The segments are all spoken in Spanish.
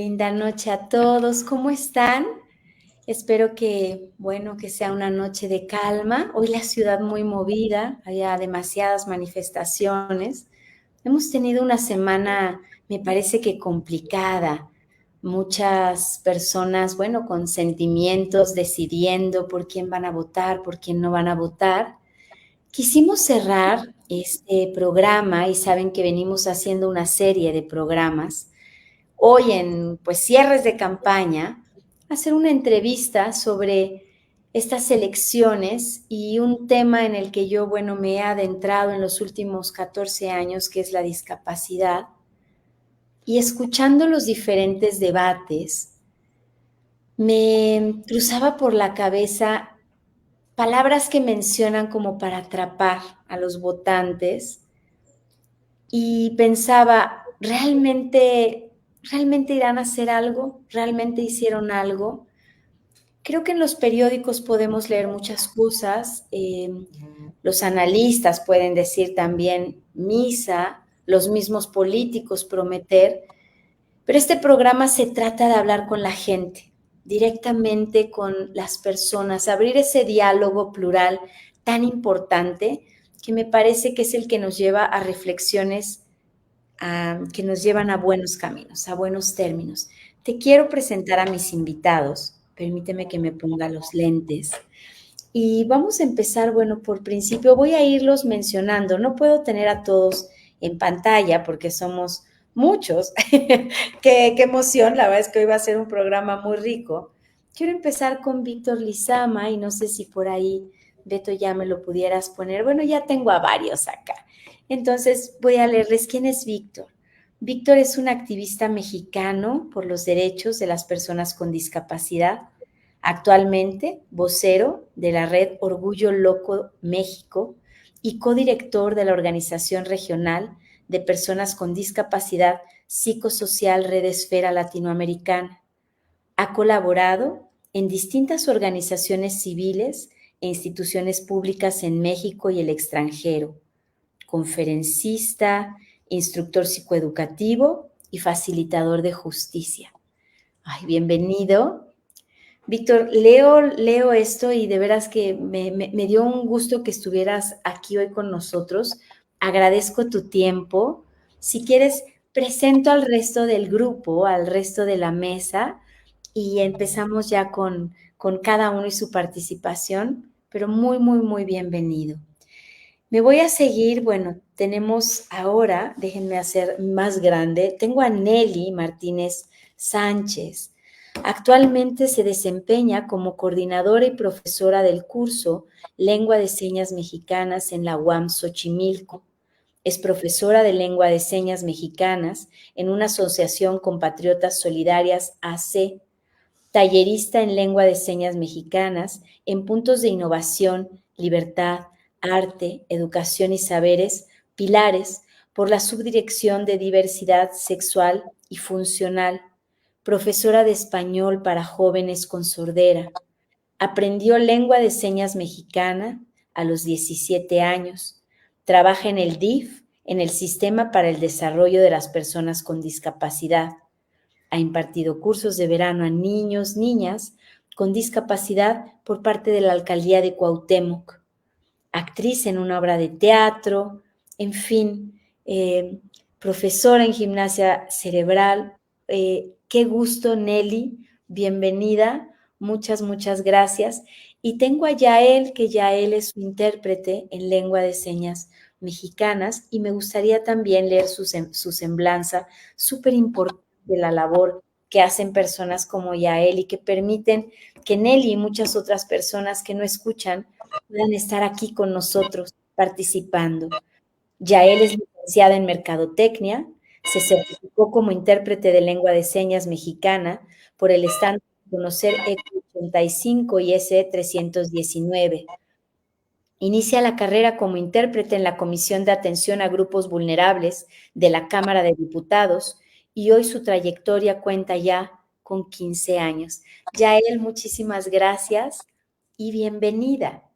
Linda noche a todos. ¿Cómo están? Espero que, bueno, que sea una noche de calma. Hoy la ciudad muy movida, haya demasiadas manifestaciones. Hemos tenido una semana, me parece que complicada. Muchas personas, bueno, con sentimientos, decidiendo por quién van a votar, por quién no van a votar. Quisimos cerrar este programa y saben que venimos haciendo una serie de programas hoy en pues cierres de campaña, hacer una entrevista sobre estas elecciones y un tema en el que yo, bueno, me he adentrado en los últimos 14 años, que es la discapacidad, y escuchando los diferentes debates, me cruzaba por la cabeza palabras que mencionan como para atrapar a los votantes y pensaba, ¿realmente irán a hacer algo? ¿Realmente hicieron algo? Creo que en los periódicos podemos leer muchas cosas, los analistas pueden decir también misa, los mismos políticos prometer, pero este programa se trata de hablar con la gente, directamente con las personas, abrir ese diálogo plural tan importante que me parece que es el que nos lleva a reflexiones que nos llevan a buenos caminos, a buenos términos. Te quiero presentar a mis invitados. Permíteme que me ponga los lentes. Y vamos a empezar, bueno, por principio voy a irlos mencionando. No puedo tener a todos en pantalla porque somos muchos. Qué emoción, la verdad es que hoy va a ser un programa muy rico. Quiero empezar con Víctor Lizama y no sé si por ahí, Beto, ya me lo pudieras poner. Bueno, ya tengo a varios acá. Entonces voy a leerles quién es Víctor. Víctor es un activista mexicano por los derechos de las personas con discapacidad, actualmente vocero de la red Orgullo Loco México y codirector de la Organización Regional de Personas con Discapacidad Psicosocial Red Esfera Latinoamericana. Ha colaborado en distintas organizaciones civiles e instituciones públicas en México y el extranjero, conferencista, instructor psicoeducativo y facilitador de justicia. Ay, bienvenido. Víctor, leo esto y de veras que me dio un gusto que estuvieras aquí hoy con nosotros. Agradezco tu tiempo. Si quieres, presento al resto del grupo, al resto de la mesa y empezamos ya con cada uno y su participación, pero muy, muy, muy bienvenido. Me voy a seguir, bueno, tenemos ahora, déjenme hacer más grande, tengo a Nelly Martínez Sánchez. Actualmente se desempeña como coordinadora y profesora del curso Lengua de Señas Mexicanas en la UAM Xochimilco. Es profesora de Lengua de Señas Mexicanas en una asociación Compatriotas Solidarias AC, tallerista en Lengua de Señas Mexicanas en puntos de innovación, libertad, arte, educación y saberes, pilares, por la Subdirección de Diversidad Sexual y Funcional, profesora de español para jóvenes con sordera. Aprendió lengua de señas mexicana a los 17 años. Trabaja en el DIF, en el Sistema para el Desarrollo de las Personas con Discapacidad. Ha impartido cursos de verano a niños, niñas con discapacidad por parte de la Alcaldía de Cuauhtémoc, actriz en una obra de teatro, en fin, profesora en gimnasia cerebral. Qué gusto, Nelly, bienvenida, muchas, muchas gracias. Y tengo a Yael, que Yael es su intérprete en lengua de señas mexicanas, y me gustaría también leer su semblanza, súper importante de la labor que hacen personas como Yael y que permiten que Nelly y muchas otras personas que no escuchan puedan estar aquí con nosotros participando. Yael es licenciada en Mercadotecnia, se certificó como intérprete de lengua de señas mexicana por el estándar de conocer ECO 85 y SE 319. Inicia la carrera como intérprete en la Comisión de Atención a Grupos Vulnerables de la Cámara de Diputados y hoy su trayectoria cuenta ya con 15 años. Yael, muchísimas gracias y bienvenida.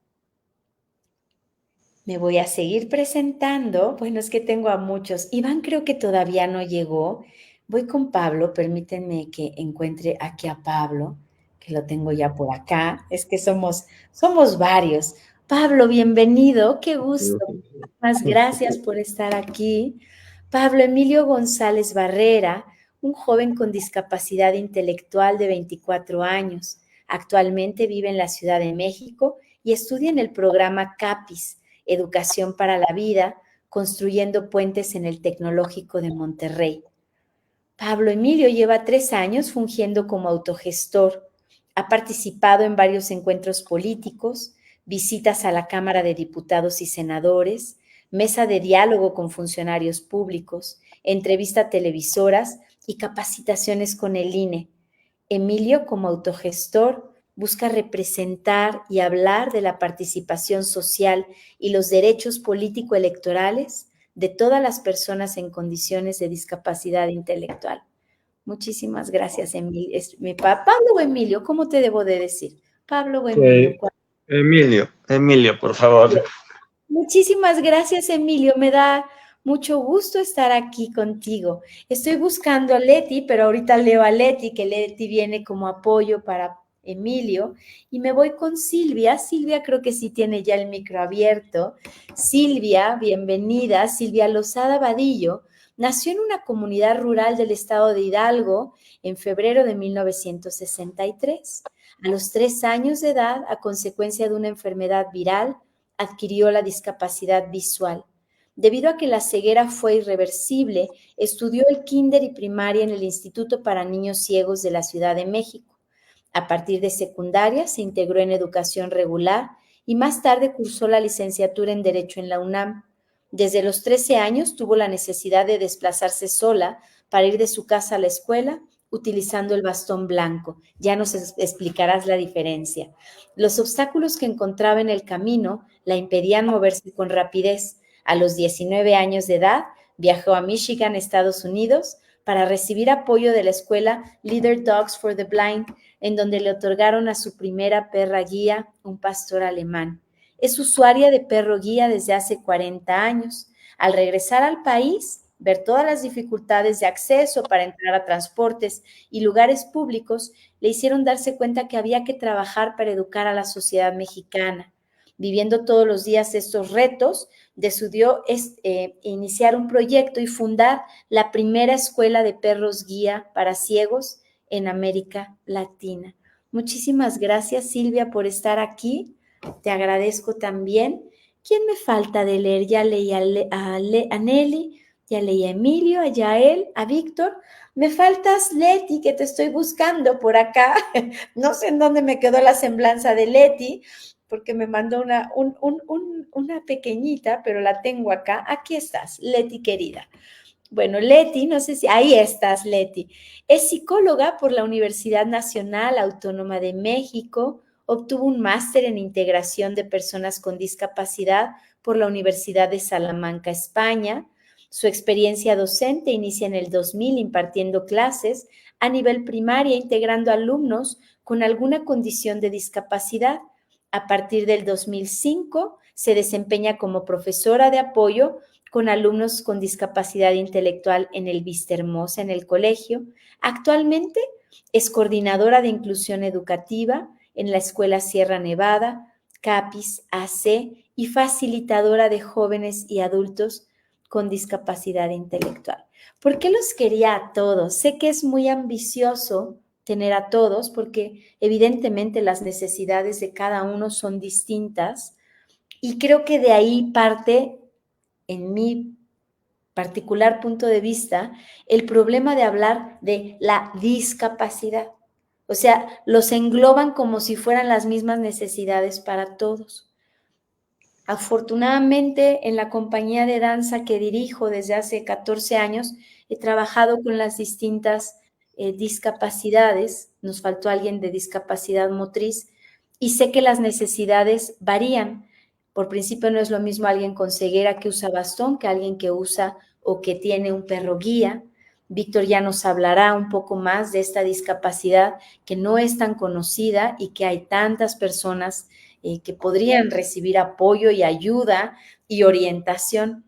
Me voy a seguir presentando. Bueno, es que tengo a muchos. Iván creo que todavía no llegó. Voy con Pablo, permítanme que encuentre aquí a Pablo, que lo tengo ya por acá. Es que somos varios. Pablo, bienvenido, qué gusto. Muchas gracias por estar aquí. Pablo Emilio González Barrera, un joven con discapacidad intelectual de 24 años. Actualmente vive en la Ciudad de México y estudia en el programa CAPIS, Educación para la Vida, construyendo puentes en el Tecnológico de Monterrey. Pablo Emilio lleva 3 años fungiendo como autogestor. Ha participado en varios encuentros políticos, visitas a la Cámara de Diputados y Senadores, mesa de diálogo con funcionarios públicos, entrevista a televisoras y capacitaciones con el INE. Emilio, como autogestor, busca representar y hablar de la participación social y los derechos político-electorales de todas las personas en condiciones de discapacidad intelectual. Muchísimas gracias, Emilio. ¿Pablo o Emilio? ¿Cómo te debo de decir? ¿Pablo o Emilio? Emilio, por favor. Muchísimas gracias, Emilio. Me da mucho gusto estar aquí contigo. Estoy buscando a Leti, pero ahorita leo a Leti, que Leti viene como apoyo para Emilio, y me voy con Silvia. Silvia creo que sí tiene ya el micro abierto. Silvia, bienvenida. Silvia Lozada Vadillo nació en una comunidad rural del estado de Hidalgo en febrero de 1963. A los 3 años de edad, a consecuencia de una enfermedad viral, adquirió la discapacidad visual. Debido a que la ceguera fue irreversible, estudió el kinder y primaria en el Instituto para Niños Ciegos de la Ciudad de México. A partir de secundaria se integró en educación regular y más tarde cursó la licenciatura en Derecho en la UNAM. Desde los 13 años tuvo la necesidad de desplazarse sola para ir de su casa a la escuela utilizando el bastón blanco. Ya nos explicarás la diferencia. Los obstáculos que encontraba en el camino la impedían moverse con rapidez. A los 19 años de edad viajó a Michigan, Estados Unidos, para recibir apoyo de la escuela Leader Dogs for the Blind, en donde le otorgaron a su primera perra guía, un pastor alemán. Es usuaria de perro guía desde hace 40 años. Al regresar al país, ver todas las dificultades de acceso para entrar a transportes y lugares públicos, le hicieron darse cuenta que había que trabajar para educar a la sociedad mexicana. Viviendo todos los días estos retos, decidió iniciar un proyecto y fundar la primera escuela de perros guía para ciegos en América Latina. Muchísimas gracias, Silvia, por estar aquí. Te agradezco también. ¿Quién me falta de leer? Ya leí a Nelly, ya leí a Emilio, a Yael, a Víctor. Me faltas, Leti, que te estoy buscando por acá. No sé en dónde me quedó la semblanza de Leti, porque me mandó una pequeñita, pero la tengo acá. Aquí estás, Leti querida. Bueno, Leti, no sé si ahí estás, Leti. Es psicóloga por la Universidad Nacional Autónoma de México. Obtuvo un máster en integración de personas con discapacidad por la Universidad de Salamanca, España. Su experiencia docente inicia en el 2000 impartiendo clases a nivel primaria, integrando alumnos con alguna condición de discapacidad. A partir del 2005 se desempeña como profesora de apoyo con alumnos con discapacidad intelectual en el Vistahermosa, en el colegio. Actualmente es coordinadora de inclusión educativa en la Escuela Sierra Nevada, CAPIS AC y facilitadora de jóvenes y adultos con discapacidad intelectual. ¿Por qué los quería a todos? Sé que es muy ambicioso tener a todos porque evidentemente las necesidades de cada uno son distintas y creo que de ahí parte, en mi particular punto de vista, el problema de hablar de la discapacidad. O sea, los engloban como si fueran las mismas necesidades para todos. Afortunadamente, en la compañía de danza que dirijo desde hace 14 años, he trabajado con las distintas discapacidades. Nos faltó alguien de discapacidad motriz y sé que las necesidades varían. Por principio no es lo mismo alguien con ceguera que usa bastón que alguien que usa o que tiene un perro guía. Víctor ya nos hablará un poco más de esta discapacidad que no es tan conocida y que hay tantas personas que podrían recibir apoyo y ayuda y orientación.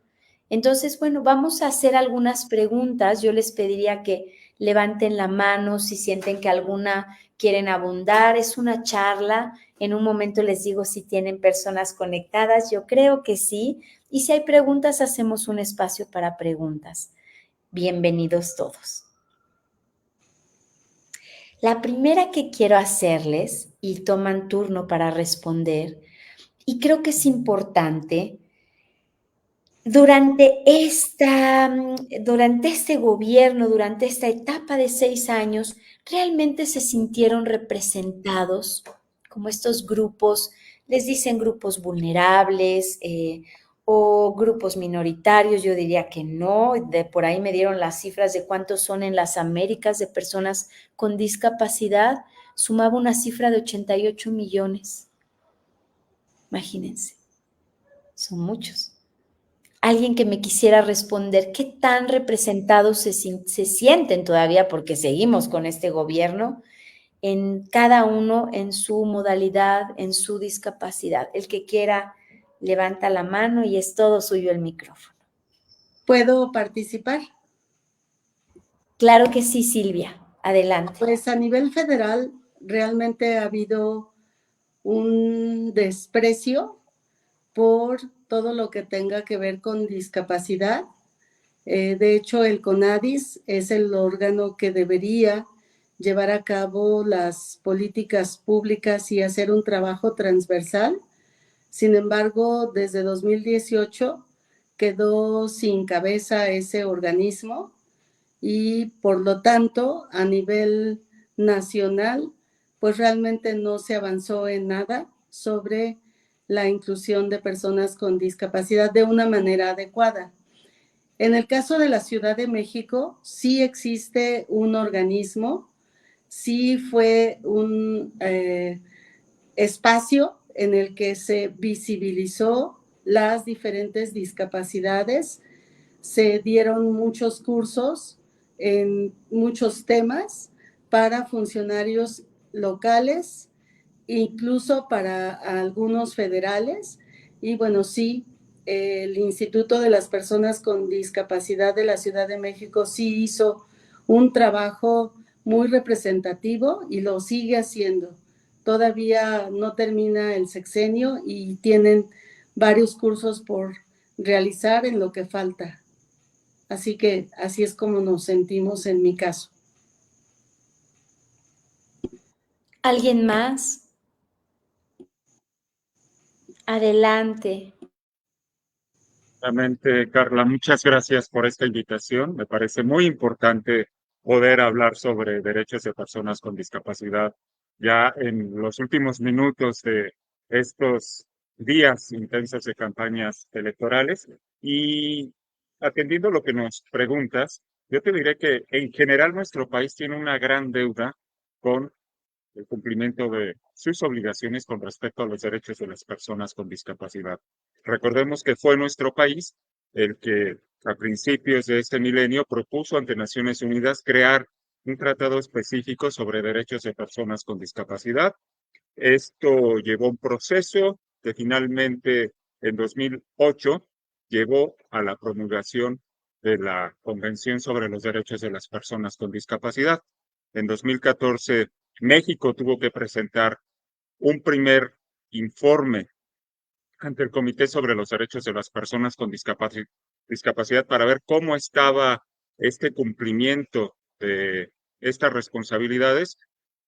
Entonces, bueno, vamos a hacer algunas preguntas. Yo les pediría que levanten la mano si sienten que alguna quieren abundar. Es una charla. En un momento les digo si tienen personas conectadas. Yo creo que sí. Y si hay preguntas, hacemos un espacio para preguntas. Bienvenidos todos. La primera que quiero hacerles, y toman turno para responder, y creo que es importante, durante este gobierno, durante esta etapa de 6 años, realmente se sintieron representados como estos grupos, les dicen grupos vulnerables o grupos minoritarios, yo diría que no, de por ahí me dieron las cifras de cuántos son en las Américas de personas con discapacidad, sumaba una cifra de 88 millones, imagínense, son muchos. Alguien que me quisiera responder qué tan representados se sienten todavía, porque seguimos con este gobierno, en cada uno, en su modalidad, en su discapacidad. El que quiera, levanta la mano y es todo suyo el micrófono. ¿Puedo participar? Claro que sí, Silvia. Adelante. Pues a nivel federal realmente ha habido un desprecio por todo lo que tenga que ver con discapacidad. De hecho, el CONADIS es el órgano que debería llevar a cabo las políticas públicas y hacer un trabajo transversal. Sin embargo, desde 2018 quedó sin cabeza ese organismo y por lo tanto, a nivel nacional, pues realmente no se avanzó en nada sobre la inclusión de personas con discapacidad de una manera adecuada. En el caso de la Ciudad de México, sí existe un organismo, sí fue un espacio en el que se visibilizó las diferentes discapacidades, se dieron muchos cursos en muchos temas para funcionarios locales, incluso para algunos federales. Y bueno, sí, el Instituto de las Personas con Discapacidad de la Ciudad de México sí hizo un trabajo muy representativo y lo sigue haciendo. Todavía no termina el sexenio y tienen varios cursos por realizar en lo que falta. Así que así es como nos sentimos en mi caso. ¿Alguien más? Adelante. Realmente, Carla, muchas gracias por esta invitación. Me parece muy importante poder hablar sobre derechos de personas con discapacidad ya en los últimos minutos de estos días intensos de campañas electorales. Y atendiendo lo que nos preguntas, yo te diré que en general nuestro país tiene una gran deuda con el cumplimiento de sus obligaciones con respecto a los derechos de las personas con discapacidad. Recordemos que fue nuestro país el que a principios de este milenio propuso ante Naciones Unidas crear un tratado específico sobre derechos de personas con discapacidad. Esto llevó un proceso que finalmente en 2008 llevó a la promulgación de la Convención sobre los Derechos de las Personas con Discapacidad. En 2014, México tuvo que presentar un primer informe ante el Comité sobre los Derechos de las Personas con Discapacidad para ver cómo estaba este cumplimiento de estas responsabilidades.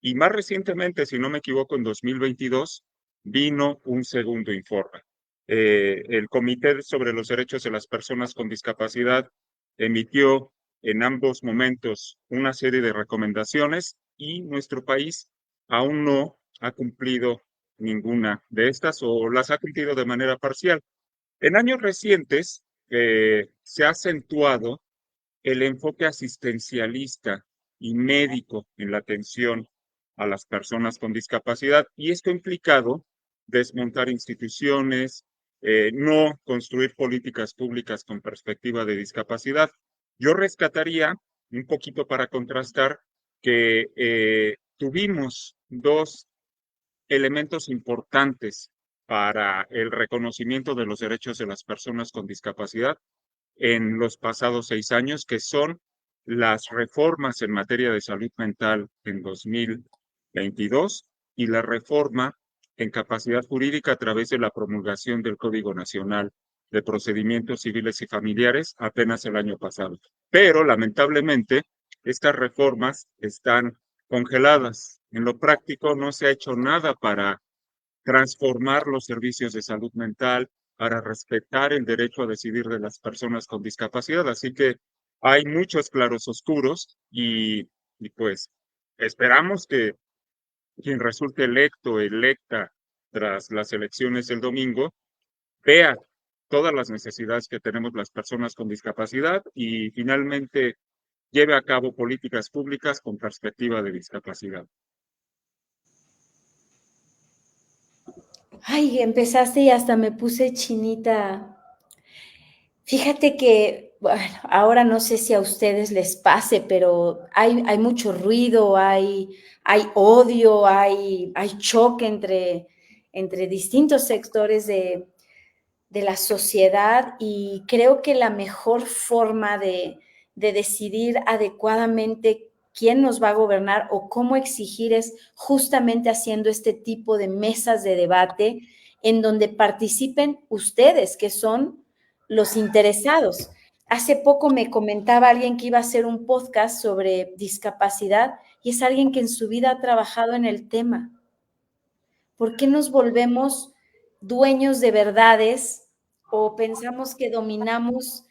Y más recientemente, si no me equivoco, en 2022 vino un segundo informe. El Comité sobre los Derechos de las Personas con Discapacidad emitió en ambos momentos una serie de recomendaciones y nuestro país aún no ha cumplido ninguna de estas o las ha cumplido de manera parcial. En años recientes se ha acentuado el enfoque asistencialista y médico en la atención a las personas con discapacidad y esto ha implicado desmontar instituciones, no construir políticas públicas con perspectiva de discapacidad. Yo rescataría un poquito para contrastar que tuvimos dos elementos importantes para el reconocimiento de los derechos de las personas con discapacidad en los pasados 6 años, que son las reformas en materia de salud mental en 2022 y la reforma en capacidad jurídica a través de la promulgación del Código Nacional de Procedimientos Civiles y Familiares apenas el año pasado. Pero, lamentablemente, estas reformas están congeladas. En lo práctico no se ha hecho nada para transformar los servicios de salud mental, para respetar el derecho a decidir de las personas con discapacidad. Así que hay muchos claros oscuros y pues esperamos que quien resulte electo o electa tras las elecciones del domingo vea todas las necesidades que tenemos las personas con discapacidad y finalmente lleve a cabo políticas públicas con perspectiva de discapacidad. Ay, empezaste y hasta me puse chinita. Fíjate que, bueno, ahora no sé si a ustedes les pase, pero hay mucho ruido, hay odio, hay choque entre distintos sectores de la sociedad y creo que la mejor forma de decidir adecuadamente quién nos va a gobernar o cómo exigir es justamente haciendo este tipo de mesas de debate en donde participen ustedes, que son los interesados. Hace poco me comentaba alguien que iba a hacer un podcast sobre discapacidad y es alguien que en su vida ha trabajado en el tema. ¿Por qué nos volvemos dueños de verdades o pensamos que dominamos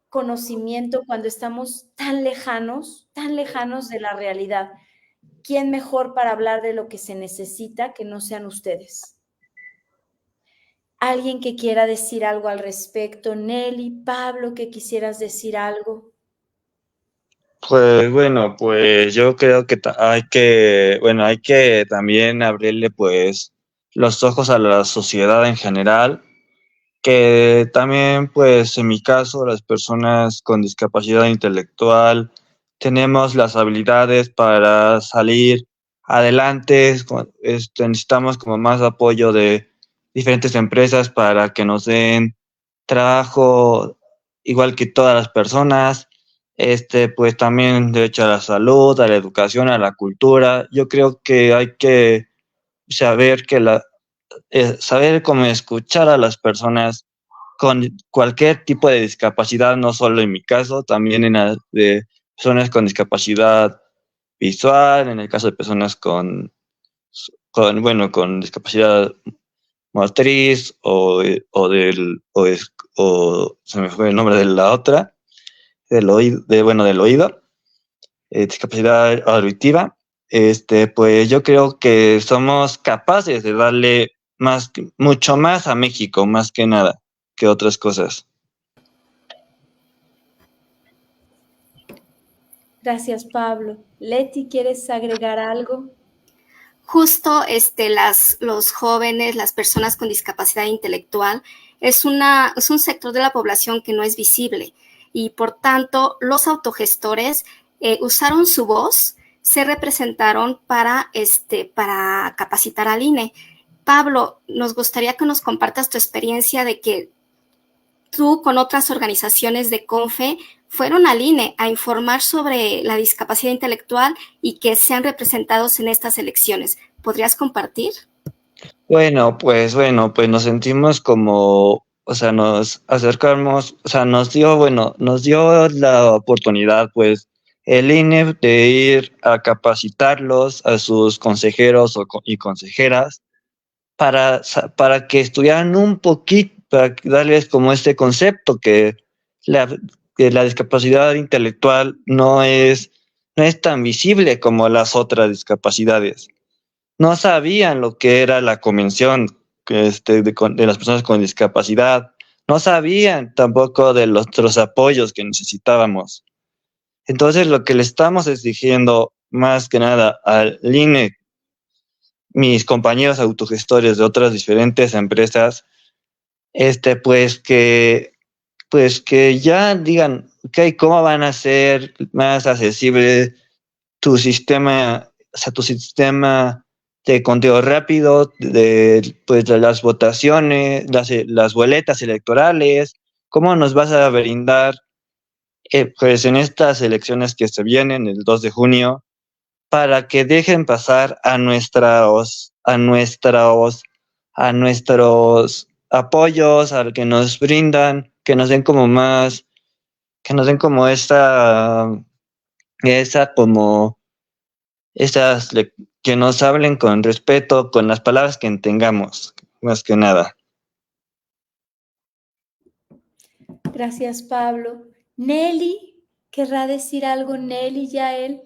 conocimiento cuando estamos tan lejanos de la realidad? ¿Quién mejor para hablar de lo que se necesita que no sean ustedes? ¿Alguien que quiera decir algo al respecto? Nelly, Pablo, que quisieras decir algo. Pues bueno, pues yo creo que hay que también abrirle pues los ojos a la sociedad en general, que también pues en mi caso las personas con discapacidad intelectual tenemos las habilidades para salir adelante, necesitamos como más apoyo de diferentes empresas para que nos den trabajo igual que todas las personas, pues también derecho a la salud, a la educación, a la cultura. Yo creo que hay que saber saber cómo escuchar a las personas con cualquier tipo de discapacidad, no solo en mi caso, también de personas con discapacidad visual, en el caso de personas con discapacidad motriz o se me fue el nombre de la otra, del oído, discapacidad auditiva. Pues yo creo que somos capaces de darle mucho más a México, más que nada, que otras cosas. Gracias, Pablo. Leti, ¿quieres agregar algo? Justo los jóvenes, las personas con discapacidad intelectual, es un sector de la población que no es visible y por tanto los autogestores usaron su voz, se representaron para capacitar al INE. Pablo, nos gustaría que nos compartas tu experiencia de que tú con otras organizaciones de CONFE fueron al INE a informar sobre la discapacidad intelectual y que sean representados en estas elecciones. ¿Podrías compartir? Bueno, pues nos sentimos como, nos acercamos, nos dio la oportunidad, pues, el INE de ir a capacitarlos a sus consejeros y consejeras para que estudiaran un poquito, para darles como este concepto que la discapacidad intelectual no es tan visible como las otras discapacidades. No sabían lo que era la convención de las personas con discapacidad, no sabían tampoco de los otros apoyos que necesitábamos. Entonces lo que le estamos exigiendo más que nada al INE, mis compañeros autogestores de otras diferentes empresas, pues que ya digan, okay, ¿cómo van a ser más accesible tu sistema de conteo rápido de las votaciones, las boletas electorales, ¿cómo nos vas a brindar, pues en estas elecciones que se vienen el 2 de junio, para que dejen pasar a nuestros apoyos, al que nos brindan, que nos den como más, que nos den como esa como, que nos hablen con respeto, con las palabras que entendamos, más que nada. Gracias, Pablo. Nelly, ¿querrá decir algo Nelly, Yael?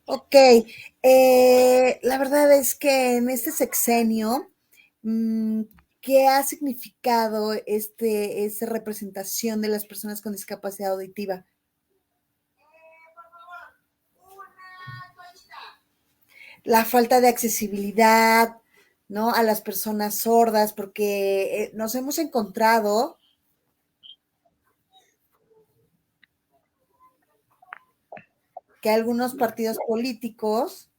Ok, la verdad es que en este sexenio, ¿qué ha significado esta representación de las personas con discapacidad auditiva? La falta de accesibilidad, ¿no? A las personas sordas, porque nos hemos encontrado que algunos partidos políticos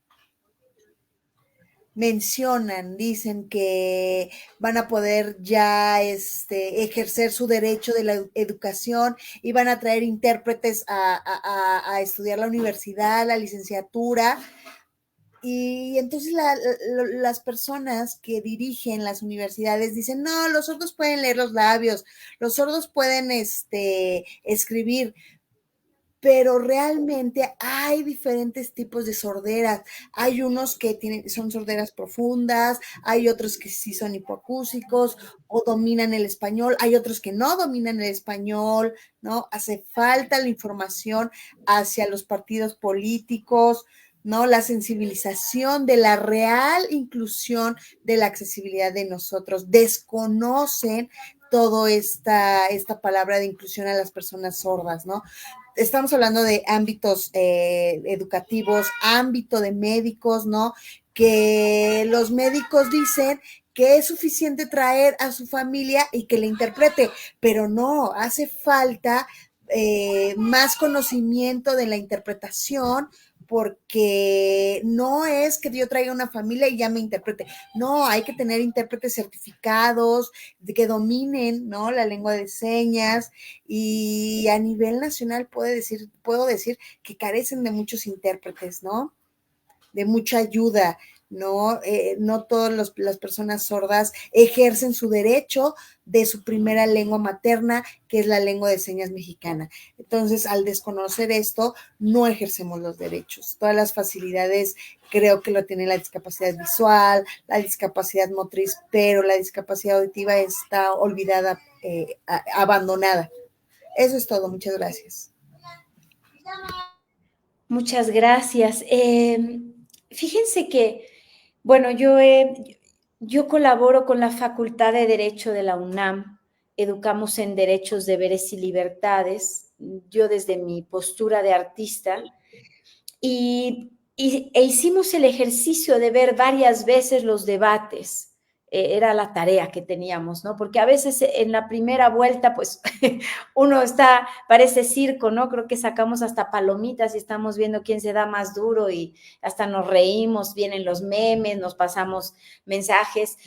dicen que van a poder ya ejercer su derecho de la educación y van a traer intérpretes a estudiar la universidad, la licenciatura. Y entonces las personas que dirigen las universidades dicen, no, los sordos pueden leer los labios, los sordos pueden escribir, pero realmente hay diferentes tipos de sorderas. Hay unos que son sorderas profundas, hay otros que sí son hipoacúsicos o dominan el español, hay otros que no dominan el español, ¿no? Hace falta la información hacia los partidos políticos, ¿no? La sensibilización de la real inclusión de la accesibilidad de nosotros. Desconocen toda esta palabra de inclusión a las personas sordas, ¿no? Estamos hablando de ámbitos educativos, ámbito de médicos, ¿no? Que los médicos dicen que es suficiente traer a su familia y que le interprete, pero no, hace falta más conocimiento de la interpretación, porque no es que yo traiga una familia y ya me interprete, no, hay que tener intérpretes certificados que dominen, ¿no? La lengua de señas, y a nivel nacional puedo decir que carecen de muchos intérpretes, ¿no? De mucha ayuda, ¿no? No todas las personas sordas ejercen su derecho de su primera lengua materna, que es la lengua de señas mexicana. Entonces, al desconocer esto, no ejercemos los derechos. Todas las facilidades creo que lo tiene la discapacidad visual, la discapacidad motriz, pero la discapacidad auditiva está olvidada, abandonada. Eso es todo. Muchas gracias. Muchas gracias. Fíjense que, bueno, yo colaboro con la Facultad de Derecho de la UNAM, educamos en derechos, deberes y libertades, yo desde mi postura de artista, e hicimos el ejercicio de ver varias veces los debates. Era la tarea que teníamos, ¿no? Porque a veces en la primera vuelta, pues, uno parece circo, ¿no? Creo que sacamos hasta palomitas y estamos viendo quién se da más duro y hasta nos reímos, vienen los memes, nos pasamos mensajes.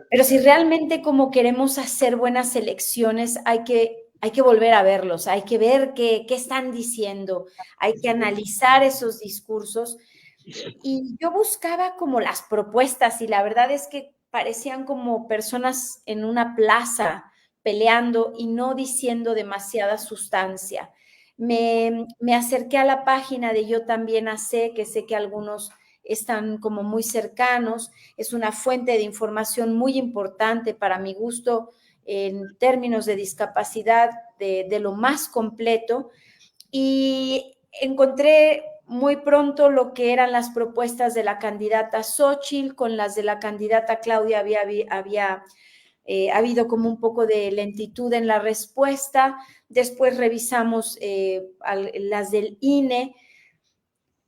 Pero si realmente como queremos hacer buenas elecciones, hay que volver a verlos, hay que ver qué están diciendo, hay que analizar esos discursos. Y yo buscaba como las propuestas y la verdad es que parecían como personas en una plaza peleando y no diciendo demasiada sustancia. Me acerqué a la página de Yo También Hacé, que sé que algunos están como muy cercanos, es una fuente de información muy importante para mi gusto en términos de discapacidad, de lo más completo, y encontré muy pronto lo que eran las propuestas de la candidata Xóchitl con las de la candidata Claudia. Había habido como un poco de lentitud en la respuesta. Después revisamos las del INE.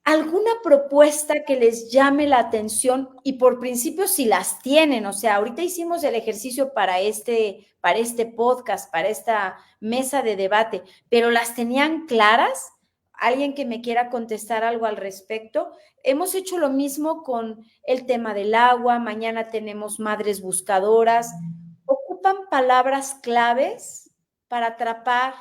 ¿Alguna propuesta que les llame la atención? Y por principio, si las tienen, o sea, ahorita hicimos el ejercicio para este podcast, para esta mesa de debate, pero ¿las tenían claras? alguien que me quiera contestar algo al respecto. Hemos hecho lo mismo con el tema del agua, mañana tenemos madres buscadoras. Ocupan palabras claves para atrapar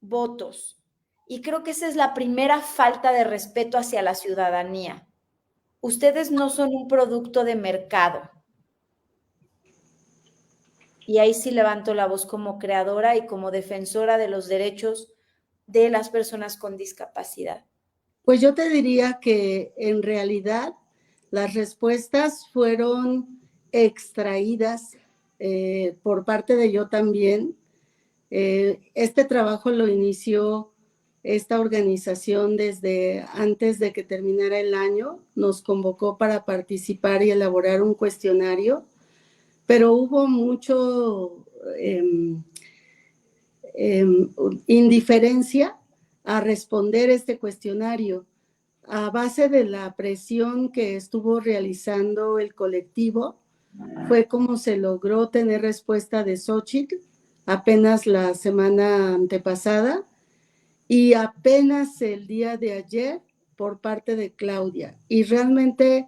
votos. Y creo que esa es la primera falta de respeto hacia la ciudadanía. Ustedes no son un producto de mercado. Y ahí sí levanto la voz como creadora y como defensora de los derechos de las personas con discapacidad. Pues yo te diría que en realidad las respuestas fueron extraídas por parte de Yo También. Este trabajo lo inició esta organización desde antes de que terminara el año. Nos convocó para participar y elaborar un cuestionario, pero hubo mucho indiferencia a responder este cuestionario. A base de la presión que estuvo realizando el colectivo, fue como se logró tener respuesta de Xóchitl apenas la semana antepasada y apenas el día de ayer por parte de Claudia. Y realmente,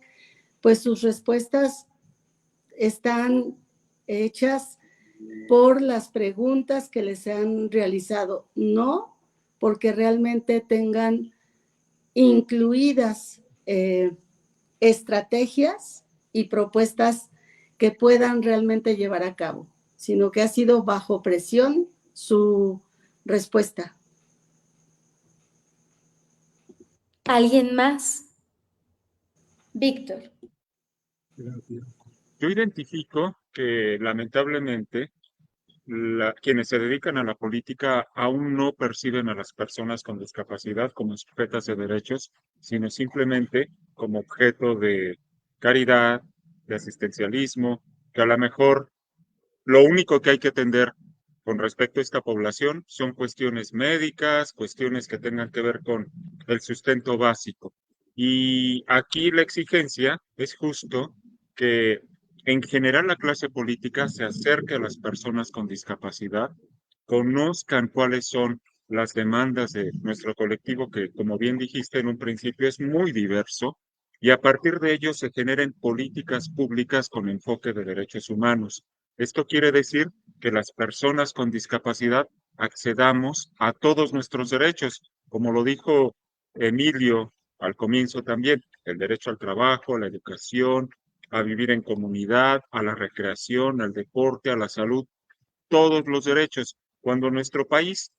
pues sus respuestas están hechas por las preguntas que les han realizado, no porque realmente tengan incluidas estrategias y propuestas que puedan realmente llevar a cabo, sino que ha sido bajo presión su respuesta. ¿Alguien más? Víctor. Yo identifico que lamentablemente quienes se dedican a la política aún no perciben a las personas con discapacidad como sujetas de derechos, sino simplemente como objeto de caridad, de asistencialismo, que a lo mejor lo único que hay que atender con respecto a esta población son cuestiones médicas, cuestiones que tengan que ver con el sustento básico. Y aquí la exigencia es justo que en general la clase política se acerque a las personas con discapacidad, conozcan cuáles son las demandas de nuestro colectivo, que como bien dijiste en un principio es muy diverso, y a partir de ello se generen políticas públicas con enfoque de derechos humanos. Esto quiere decir que las personas con discapacidad accedamos a todos nuestros derechos, como lo dijo Emilio al comienzo también, el derecho al trabajo, a la educación, a vivir en comunidad, a la recreación, al deporte, a la salud, todos los derechos. Cuando nuestro país,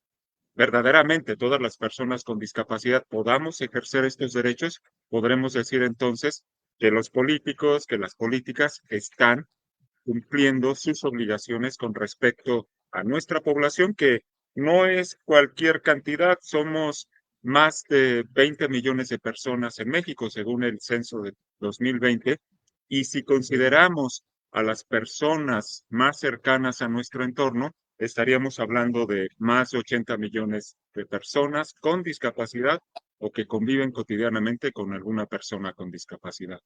verdaderamente todas las personas con discapacidad podamos ejercer estos derechos, podremos decir entonces que los políticos, que las políticas están cumpliendo sus obligaciones con respecto a nuestra población, que no es cualquier cantidad, somos más de 20 millones de personas en México, según el censo de 2020, y si consideramos a las personas más cercanas a nuestro entorno, estaríamos hablando de más de 80 millones de personas con discapacidad o que conviven cotidianamente con alguna persona con discapacidad.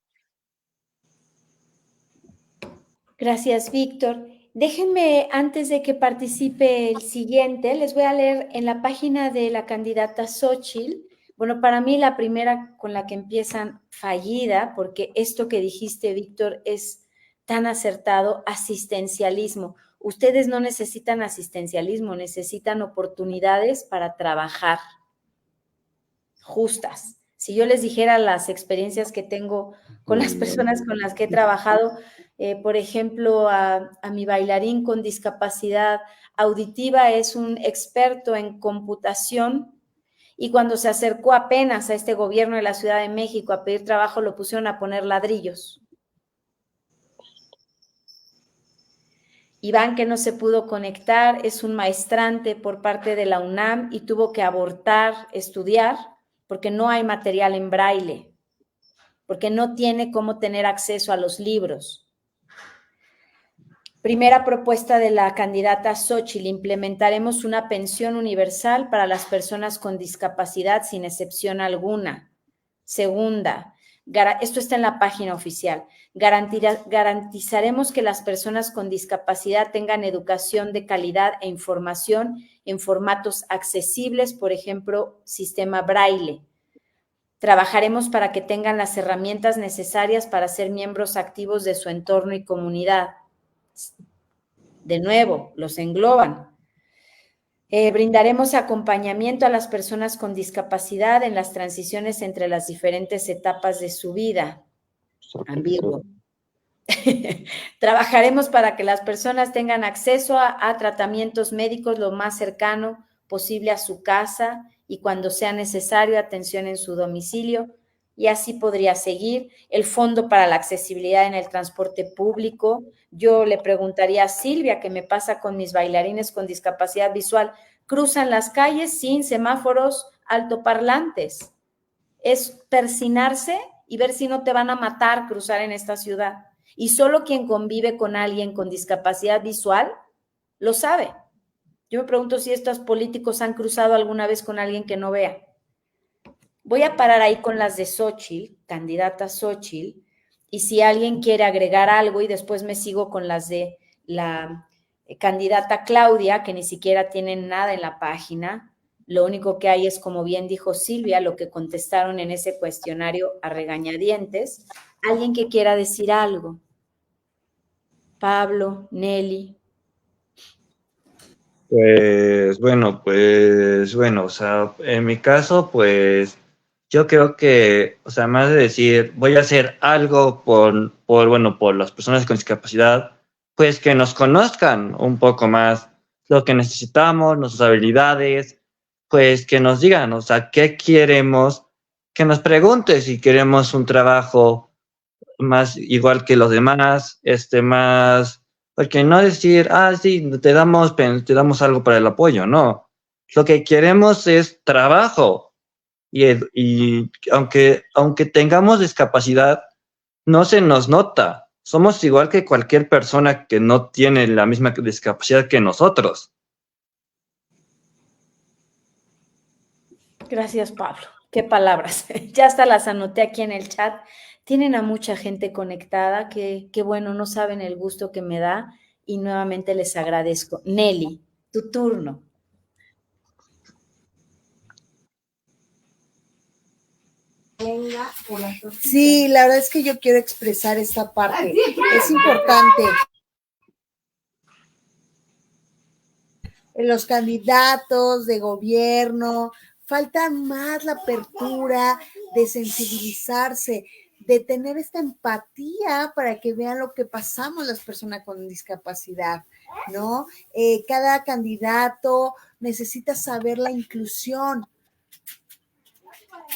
Gracias, Víctor. Déjenme, antes de que participe el siguiente, les voy a leer en la página de la candidata Xóchitl. Bueno, para mí la primera con la que empiezan fallida, porque esto que dijiste, Víctor, es tan acertado, asistencialismo. Ustedes no necesitan asistencialismo, necesitan oportunidades para trabajar justas. Si yo les dijera las experiencias que tengo con las personas con las que he trabajado, por ejemplo, a mi bailarín con discapacidad auditiva es un experto en computación y cuando se acercó apenas a este gobierno de la Ciudad de México a pedir trabajo, lo pusieron a poner ladrillos. Iván, que no se pudo conectar, es un maestrante por parte de la UNAM y tuvo que abortar estudiar porque no hay material en braille, porque no tiene cómo tener acceso a los libros. Primera propuesta de la candidata Xóchitl: implementaremos una pensión universal para las personas con discapacidad sin excepción alguna. Segunda, Esto está en la página oficial. Garantizaremos que las personas con discapacidad tengan educación de calidad e información en formatos accesibles, por ejemplo, sistema Braille. Trabajaremos para que tengan las herramientas necesarias para ser miembros activos de su entorno y comunidad. De nuevo, los engloban. Brindaremos acompañamiento a las personas con discapacidad en las transiciones entre las diferentes etapas de su vida. Ambiguo. Trabajaremos para que las personas tengan acceso a tratamientos médicos lo más cercano posible a su casa y cuando sea necesario atención en su domicilio. Y así podría seguir. El Fondo para la Accesibilidad en el Transporte Público. Yo le preguntaría a Silvia, ¿qué me pasa con mis bailarines con discapacidad visual? Cruzan las calles sin semáforos altoparlantes. Es persinarse y ver si no te van a matar cruzar en esta ciudad. Y solo quien convive con alguien con discapacidad visual lo sabe. Yo me pregunto si estos políticos han cruzado alguna vez con alguien que no vea. Voy a parar ahí con las de Xóchitl, candidata Xóchitl, y si alguien quiere agregar algo y después me sigo con las de la candidata Claudia, que ni siquiera tienen nada en la página. Lo único que hay es, como bien dijo Silvia, lo que contestaron en ese cuestionario a regañadientes. ¿Alguien que quiera decir algo? Pablo, Nelly. Pues bueno, o sea, en mi caso, pues yo creo que, o sea, más de decir, voy a hacer algo por las personas con discapacidad, pues que nos conozcan un poco más lo que necesitamos, nuestras habilidades, pues que nos digan, o sea, qué queremos, que nos pregunte si queremos un trabajo más igual que los demás, más, porque no decir, sí, te damos algo para el apoyo, no. Lo que queremos es trabajo y aunque tengamos discapacidad, no se nos nota. Somos igual que cualquier persona que no tiene la misma discapacidad que nosotros. Gracias, Pablo. Qué palabras. Ya hasta las anoté aquí en el chat. Tienen a mucha gente conectada, que bueno, no saben el gusto que me da y nuevamente les agradezco. Nelly, tu turno. Sí, la verdad es que yo quiero expresar esta parte. Es importante. En los candidatos de gobierno, falta más la apertura de sensibilizarse, de tener esta empatía para que vean lo que pasamos las personas con discapacidad, ¿no? Cada candidato necesita saber la inclusión,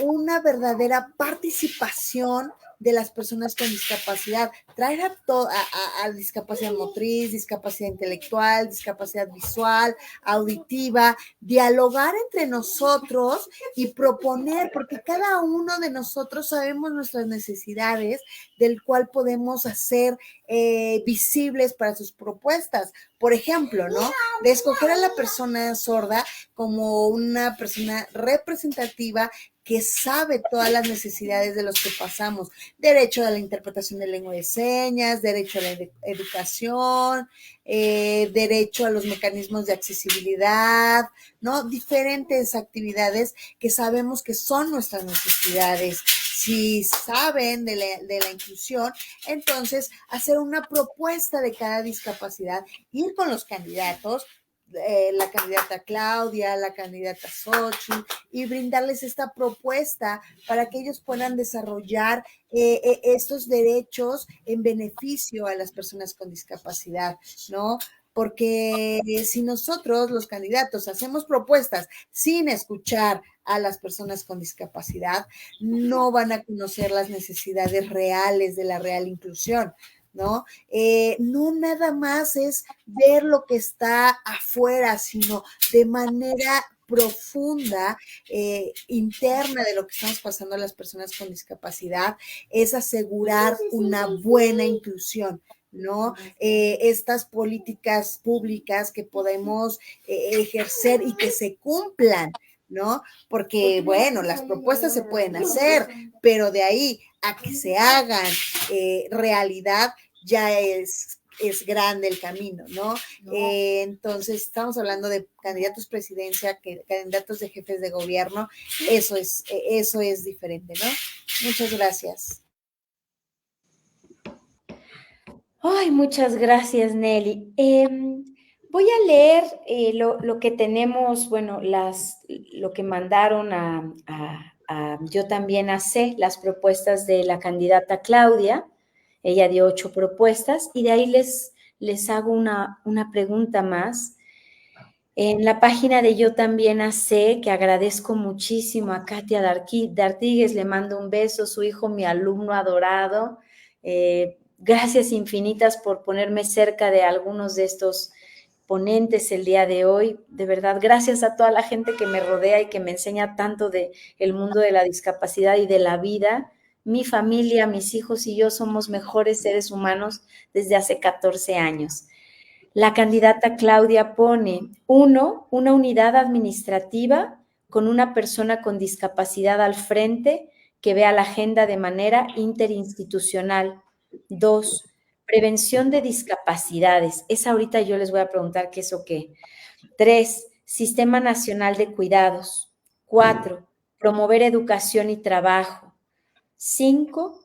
una verdadera participación de las personas con discapacidad, traer a discapacidad motriz, discapacidad intelectual, discapacidad visual, auditiva, dialogar entre nosotros y proponer, porque cada uno de nosotros sabemos nuestras necesidades, del cual podemos hacer visibles para sus propuestas. Por ejemplo, ¿no? De escoger a la persona sorda como una persona representativa que sabe todas las necesidades de los que pasamos, derecho a la interpretación de lengua de señas, derecho a la educación, derecho a los mecanismos de accesibilidad, ¿no? Diferentes actividades que sabemos que son nuestras necesidades. Si saben de la inclusión, entonces hacer una propuesta de cada discapacidad, ir con los candidatos, la candidata Claudia, la candidata Xóchitl, y brindarles esta propuesta para que ellos puedan desarrollar estos derechos en beneficio a las personas con discapacidad, ¿no? Porque si nosotros, los candidatos, hacemos propuestas sin escuchar a las personas con discapacidad, no van a conocer las necesidades reales de la real inclusión, ¿no? No nada más es ver lo que está afuera, sino de manera profunda, interna de lo que estamos pasando a las personas con discapacidad, es asegurar una buena inclusión, ¿no? Estas políticas públicas que podemos ejercer y que se cumplan, ¿no? Porque, bueno, las propuestas se pueden hacer, pero de ahí a que se hagan realidad ya es grande el camino, ¿no? Entonces, estamos hablando de candidatos presidencia, candidatos de jefes de gobierno, eso es diferente, ¿no? Muchas gracias. Ay, muchas gracias, Nelly. Voy a leer lo que tenemos, bueno, lo que mandaron yo también sé, las propuestas de la candidata Claudia. Ella dio 8 propuestas y de ahí les hago una pregunta más. En la página de Yo También Sé, que agradezco muchísimo a Katia D'Artigues, le mando un beso, su hijo, mi alumno adorado. Gracias infinitas por ponerme cerca de algunos de estos ponentes el día de hoy. De verdad, gracias a toda la gente que me rodea y que me enseña tanto del mundo de la discapacidad y de la vida. Mi familia, mis hijos y yo somos mejores seres humanos desde hace 14 años. La candidata Claudia pone, 1, una unidad administrativa con una persona con discapacidad al frente que vea la agenda de manera interinstitucional. 2, prevención de discapacidades. Esa ahorita yo les voy a preguntar qué es o qué. 3, Sistema Nacional de Cuidados. 4, promover educación y trabajo. 5,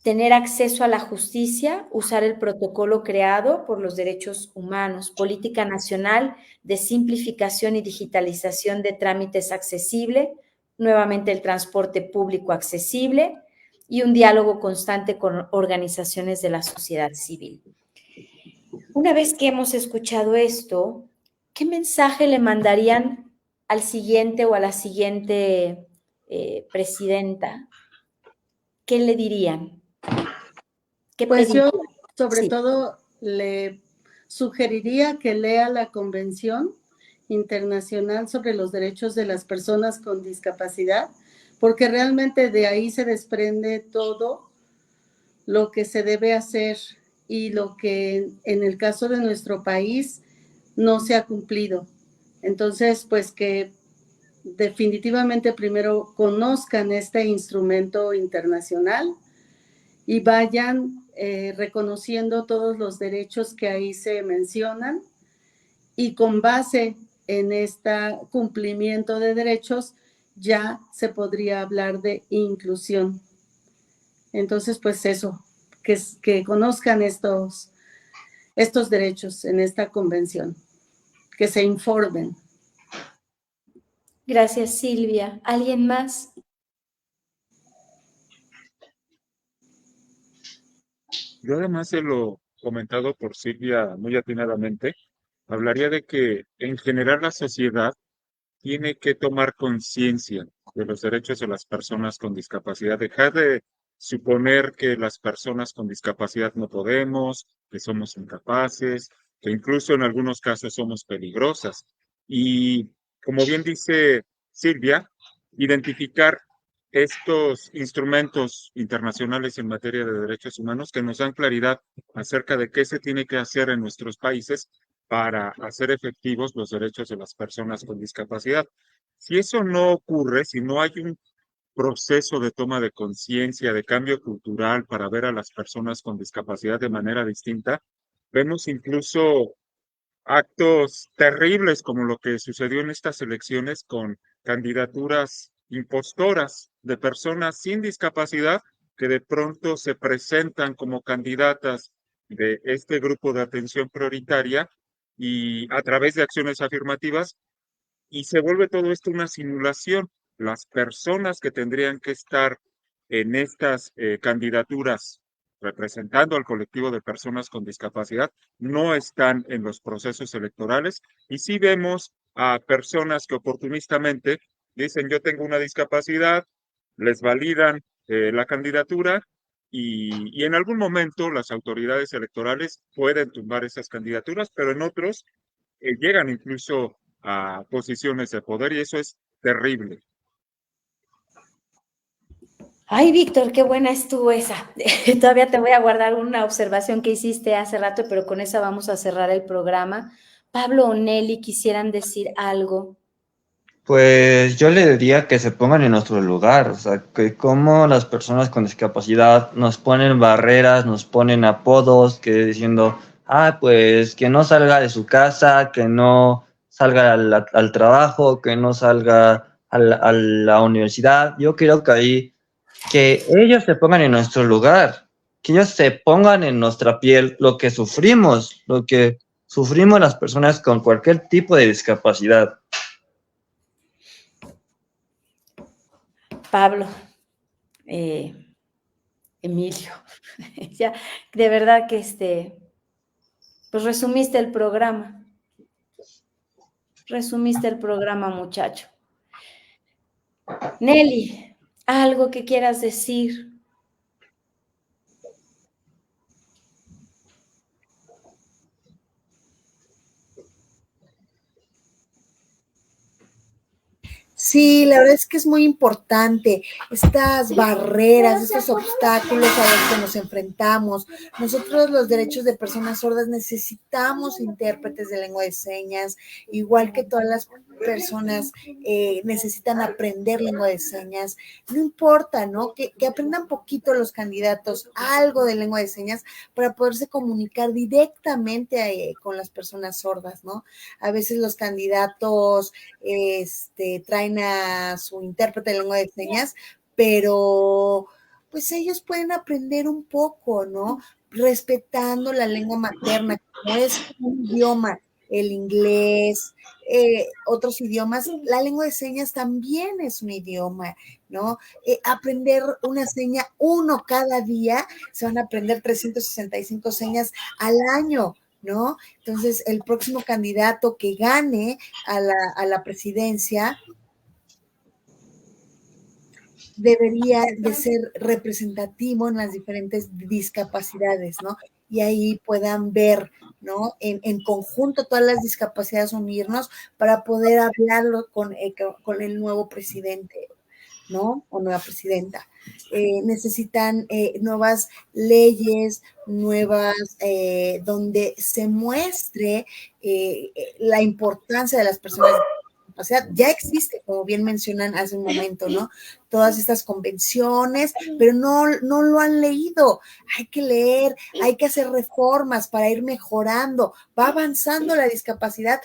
tener acceso a la justicia, usar el protocolo creado por los derechos humanos, política nacional de simplificación y digitalización de trámites accesible, nuevamente el transporte público accesible y un diálogo constante con organizaciones de la sociedad civil. Una vez que hemos escuchado esto, ¿qué mensaje le mandarían al siguiente o a la siguiente presidenta? ¿Qué le dirían? Pues yo, sobre todo, le sugeriría que lea la Convención Internacional sobre los Derechos de las Personas con Discapacidad, porque realmente de ahí se desprende todo lo que se debe hacer y lo que en el caso de nuestro país no se ha cumplido. Entonces, pues que definitivamente primero conozcan este instrumento internacional y vayan reconociendo todos los derechos que ahí se mencionan y con base en este cumplimiento de derechos ya se podría hablar de inclusión. Entonces, pues eso, que conozcan estos derechos en esta convención, que se informen. Gracias, Silvia. ¿Alguien más? Yo además de lo comentado por Silvia muy atinadamente, hablaría de que en general la sociedad tiene que tomar conciencia de los derechos de las personas con discapacidad, dejar de suponer que las personas con discapacidad no podemos, que somos incapaces, que incluso en algunos casos somos peligrosas. Y como bien dice Silvia, identificar estos instrumentos internacionales en materia de derechos humanos que nos dan claridad acerca de qué se tiene que hacer en nuestros países para hacer efectivos los derechos de las personas con discapacidad. Si eso no ocurre, si no hay un proceso de toma de conciencia, de cambio cultural para ver a las personas con discapacidad de manera distinta, vemos incluso actos terribles como lo que sucedió en estas elecciones con candidaturas impostoras de personas sin discapacidad que de pronto se presentan como candidatas de este grupo de atención prioritaria y a través de acciones afirmativas y se vuelve todo esto una simulación. Las personas que tendrían que estar en estas candidaturas representando al colectivo de personas con discapacidad no están en los procesos electorales y sí vemos a personas que oportunistamente dicen yo tengo una discapacidad, les validan la candidatura y en algún momento las autoridades electorales pueden tumbar esas candidaturas, pero en otros llegan incluso a posiciones de poder y eso es terrible. Ay, Víctor, qué buena estuvo esa. Todavía te voy a guardar una observación que hiciste hace rato, pero con esa vamos a cerrar el programa. Pablo o Nelly, ¿quisieran decir algo? Pues yo le diría que se pongan en nuestro lugar, o sea, que como las personas con discapacidad nos ponen barreras, nos ponen apodos, que diciendo, pues que no salga de su casa, que no salga al trabajo, que no salga a la universidad. Yo creo que ahí, que ellos se pongan en nuestro lugar, que ellos se pongan en nuestra piel lo que sufrimos las personas con cualquier tipo de discapacidad. Pablo, Emilio, ya, de verdad que pues resumiste el programa. Resumiste el programa, muchacho. Nelly, algo que quieras decir. Sí, la verdad es que es muy importante estas barreras, estos obstáculos a los que nos enfrentamos. Nosotros, los derechos de personas sordas, necesitamos intérpretes de lengua de señas, igual que todas las personas necesitan aprender lengua de señas. No importa, ¿no? Que aprendan poquito los candidatos algo de lengua de señas para poderse comunicar directamente con las personas sordas, ¿no? A veces los candidatos traen a su intérprete de lengua de señas, pero pues ellos pueden aprender un poco, ¿no? Respetando la lengua materna, como es un idioma, el inglés, otros idiomas, la lengua de señas también es un idioma, ¿no? Aprender una seña uno cada día, se van a aprender 365 señas al año, ¿no? Entonces, el próximo candidato que gane a la presidencia debería de ser representativo en las diferentes discapacidades, ¿no? Y ahí puedan ver, ¿no? En conjunto todas las discapacidades unirnos para poder hablarlo con el nuevo presidente, ¿no? O nueva presidenta. Necesitan nuevas leyes, nuevas, donde se muestre la importancia de las personas. O sea, ya existe, como bien mencionan hace un momento, ¿no? Todas estas convenciones, pero no lo han leído. Hay que leer, hay que hacer reformas para ir mejorando. Va avanzando la discapacidad,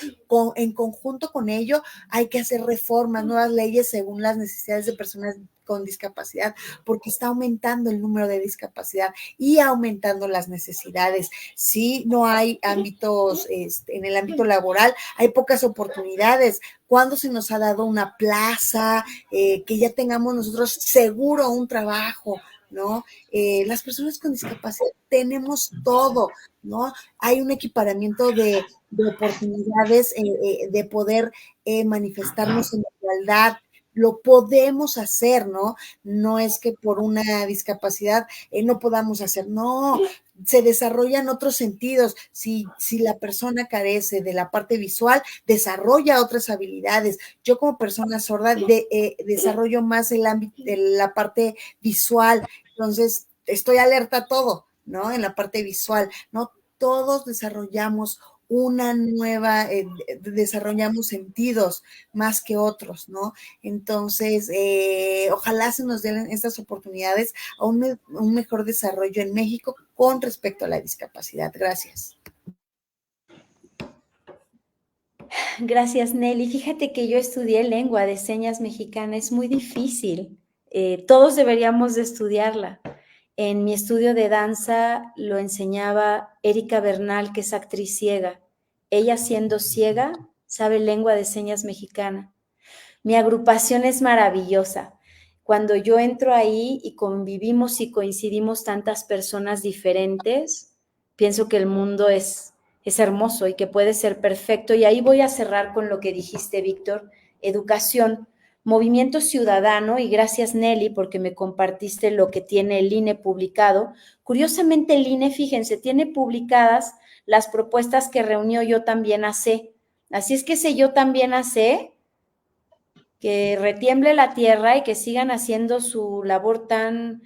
en conjunto con ello hay que hacer reformas, nuevas leyes según las necesidades de personas con discapacidad, porque está aumentando el número de discapacidad y aumentando las necesidades. Sí, no hay ámbitos, en el ámbito laboral hay pocas oportunidades. ¿Cuándo se nos ha dado una plaza, que ya tengamos nosotros seguro un trabajo, ¿no? Las personas con discapacidad tenemos todo, ¿no? Hay un equiparamiento de oportunidades, de poder manifestarnos en igualdad. Lo podemos hacer, ¿no? No es que por una discapacidad no podamos hacer, no, se desarrollan otros sentidos. Si la persona carece de la parte visual, desarrolla otras habilidades. Yo como persona sorda desarrollo más el ámbito de la parte visual, entonces estoy alerta a todo, ¿no? En la parte visual, ¿no? Todos desarrollamos una nueva, desarrollamos sentidos más que otros, ¿no? Entonces, ojalá se nos den estas oportunidades a un mejor desarrollo en México con respecto a la discapacidad. Gracias. Gracias, Nelly. Fíjate que yo estudié lengua de señas mexicana, es muy difícil. Todos deberíamos de estudiarla. En mi estudio de danza lo enseñaba Erika Bernal, que es actriz ciega. Ella, siendo ciega, sabe lengua de señas mexicana. Mi agrupación es maravillosa. Cuando yo entro ahí y convivimos y coincidimos tantas personas diferentes, pienso que el mundo es hermoso y que puede ser perfecto. Y ahí voy a cerrar con lo que dijiste, Víctor. Educación, movimiento ciudadano, y gracias, Nelly, porque me compartiste lo que tiene el INE publicado. Curiosamente, el INE, fíjense, tiene publicadas las propuestas que reunió Yo También AC. Así es que ese Yo También AC, que retiemble la tierra y que sigan haciendo su labor tan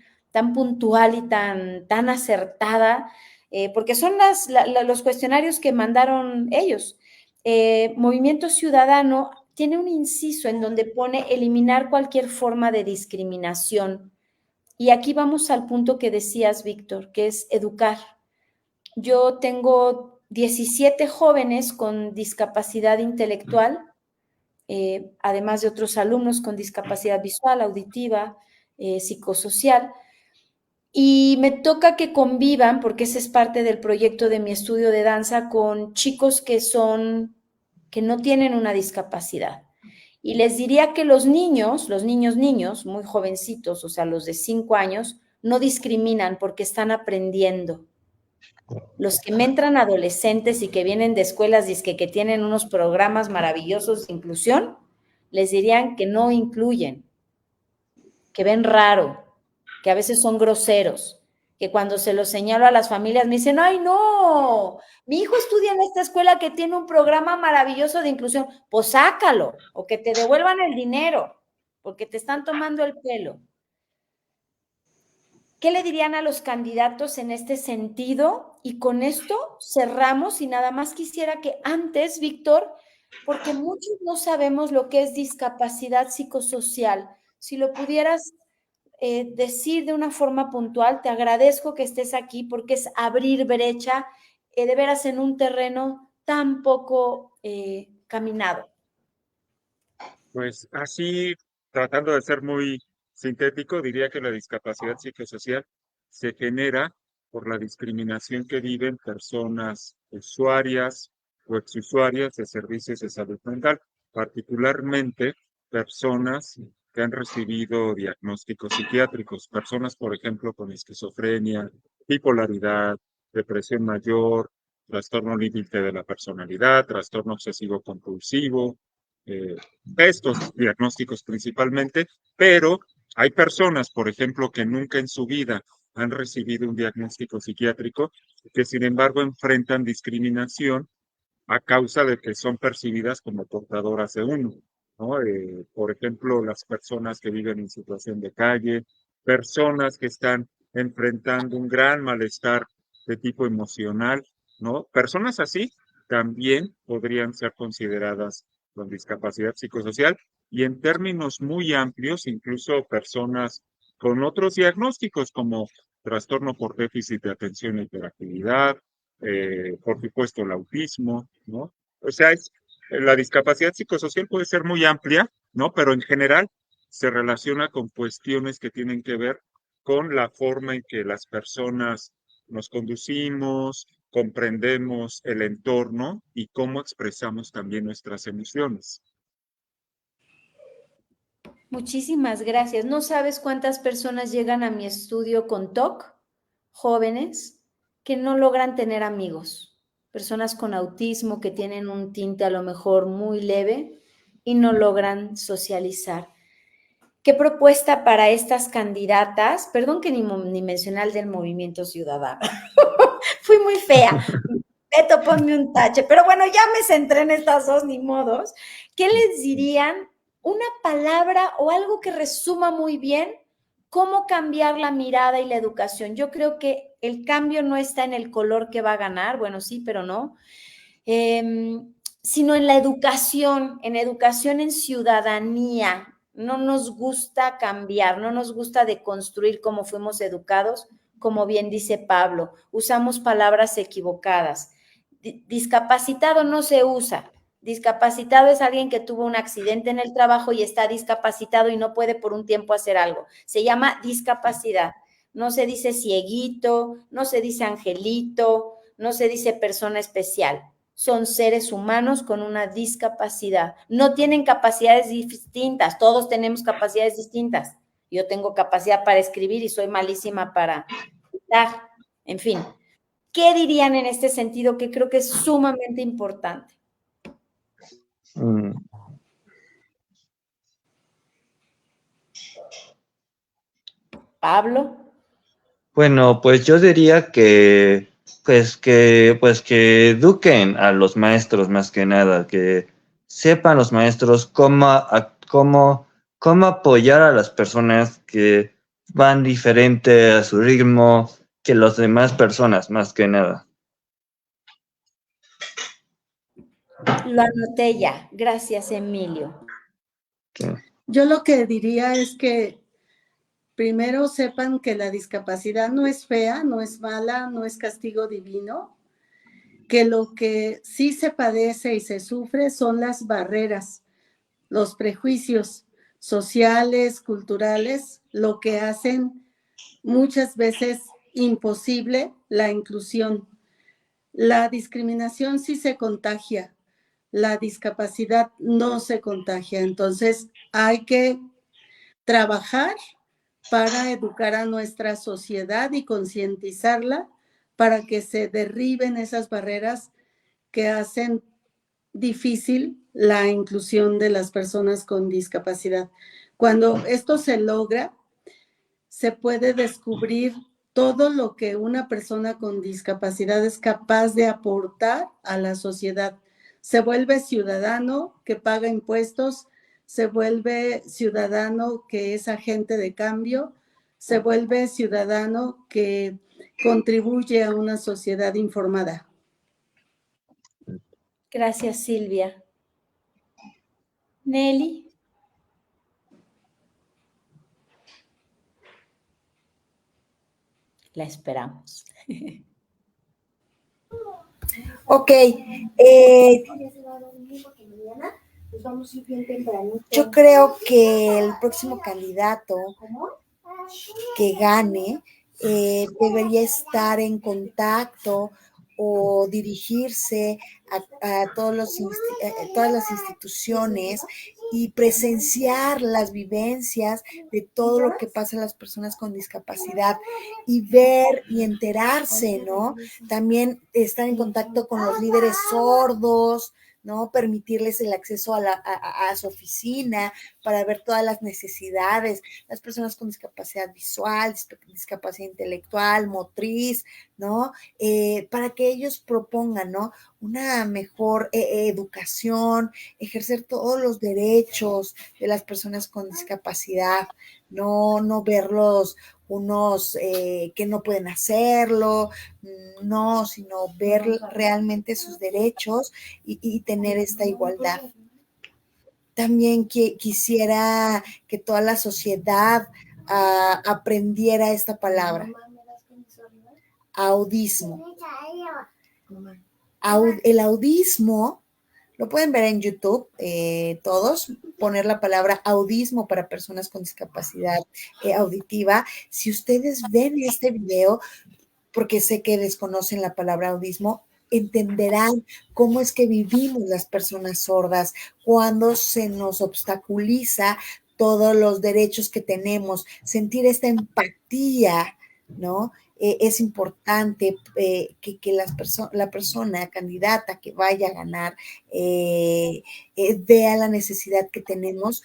puntual y tan acertada, porque son los cuestionarios que mandaron ellos. Movimiento Ciudadano tiene un inciso en donde pone eliminar cualquier forma de discriminación. Y aquí vamos al punto que decías, Víctor, que es educar. Yo tengo 17 jóvenes con discapacidad intelectual, además de otros alumnos con discapacidad visual, auditiva, psicosocial, y me toca que convivan, porque ese es parte del proyecto de mi estudio de danza, con chicos que no tienen una discapacidad. Y les diría que los niños, muy jovencitos, o sea, los de 5 años, no discriminan porque están aprendiendo. Los que me entran adolescentes y que vienen de escuelas que tienen unos programas maravillosos de inclusión, les dirían que no incluyen, que ven raro, que a veces son groseros, que cuando se los señalo a las familias me dicen, ¡ay, no! Mi hijo estudia en esta escuela que tiene un programa maravilloso de inclusión. Pues sácalo, o que te devuelvan el dinero, porque te están tomando el pelo. ¿Qué le dirían a los candidatos en este sentido? Y con esto cerramos y nada más quisiera que antes, Víctor, porque muchos no sabemos lo que es discapacidad psicosocial, si lo pudieras decir de una forma puntual, te agradezco que estés aquí porque es abrir brecha de veras en un terreno tan poco caminado. Pues así, tratando de ser muy sintético, diría que la discapacidad psicosocial se genera por la discriminación que viven personas usuarias o exusuarias de servicios de salud mental, particularmente personas que han recibido diagnósticos psiquiátricos, personas, por ejemplo, con esquizofrenia, bipolaridad, depresión mayor, trastorno límite de la personalidad, trastorno obsesivo compulsivo, estos diagnósticos principalmente, pero hay personas, por ejemplo, que nunca en su vida han recibido un diagnóstico psiquiátrico, que sin embargo enfrentan discriminación a causa de que son percibidas como portadoras de uno, ¿no? Por ejemplo, las personas que viven en situación de calle, personas que están enfrentando un gran malestar de tipo emocional, ¿no? Personas así también podrían ser consideradas con discapacidad psicosocial y en términos muy amplios, incluso personas con otros diagnósticos como trastorno por déficit de atención e hiperactividad, por supuesto el autismo, ¿no? O sea, la discapacidad psicosocial puede ser muy amplia, ¿no? Pero en general se relaciona con cuestiones que tienen que ver con la forma en que las personas nos conducimos, comprendemos el entorno y cómo expresamos también nuestras emociones. Muchísimas gracias. No sabes cuántas personas llegan a mi estudio con TOC, jóvenes, que no logran tener amigos, personas con autismo que tienen un tinte a lo mejor muy leve y no logran socializar. ¿Qué propuesta para estas candidatas? Perdón que ni mencioné al del Movimiento Ciudadano. Fui muy fea. Beto, ponme un tache. Pero bueno, ya me centré en estas dos, ni modos. ¿Qué les dirían? Una palabra o algo que resuma muy bien cómo cambiar la mirada y la educación. Yo creo que el cambio no está en el color que va a ganar, bueno, sí, pero no, sino en la educación en ciudadanía. No nos gusta cambiar, no nos gusta deconstruir cómo fuimos educados, como bien dice Pablo, usamos palabras equivocadas. Discapacitado no se usa. Discapacitado es alguien que tuvo un accidente en el trabajo y está discapacitado y no puede por un tiempo hacer algo. Se llama discapacidad. No se dice cieguito, no se dice angelito, no se dice persona especial. Son seres humanos con una discapacidad. No tienen capacidades distintas, todos tenemos capacidades distintas. Yo tengo capacidad para escribir y soy malísima para dar. En fin, ¿qué dirían en este sentido que creo que es sumamente importante? Pablo. Bueno, pues yo diría que eduquen a los maestros más que nada, que sepan los maestros cómo apoyar a las personas que van diferente a su ritmo que las demás personas, más que nada. Lo anoté ya. Gracias, Emilio. Sí. Yo lo que diría es que primero sepan que la discapacidad no es fea, no es mala, no es castigo divino, que lo que sí se padece y se sufre son las barreras, los prejuicios sociales, culturales, lo que hacen muchas veces imposible la inclusión. La discriminación sí se contagia, la discapacidad no se contagia. Entonces hay que trabajar para educar a nuestra sociedad y concientizarla para que se derriben esas barreras que hacen difícil la inclusión de las personas con discapacidad. Cuando esto se logra, se puede descubrir todo lo que una persona con discapacidad es capaz de aportar a la sociedad. Se vuelve ciudadano que paga impuestos, se vuelve ciudadano que es agente de cambio, se vuelve ciudadano que contribuye a una sociedad informada. Gracias, Silvia. Nelly. La esperamos. Ok, yo creo que el próximo candidato que gane debería estar en contacto o dirigirse a todas las instituciones y presenciar las vivencias de todo lo que pasa a las personas con discapacidad y ver y enterarse, ¿no? También estar en contacto con los líderes sordos, ¿no? Permitirles el acceso a su oficina para ver todas las necesidades, las personas con discapacidad visual, discapacidad intelectual, motriz, ¿no? Para que ellos propongan, ¿no? Una mejor educación, ejercer todos los derechos de las personas con discapacidad, no verlos unos que no pueden hacerlo, no, sino ver realmente sus derechos y tener esta igualdad. También quisiera que toda la sociedad aprendiera esta palabra, audismo. El audismo, lo pueden ver en YouTube, todos, poner la palabra audismo para personas con discapacidad auditiva. Si ustedes ven este video, porque sé que desconocen la palabra audismo, entenderán cómo es que vivimos las personas sordas cuando se nos obstaculiza todos los derechos que tenemos, sentir esta empatía, ¿no? Es importante que la persona candidata que vaya a ganar vea la necesidad que tenemos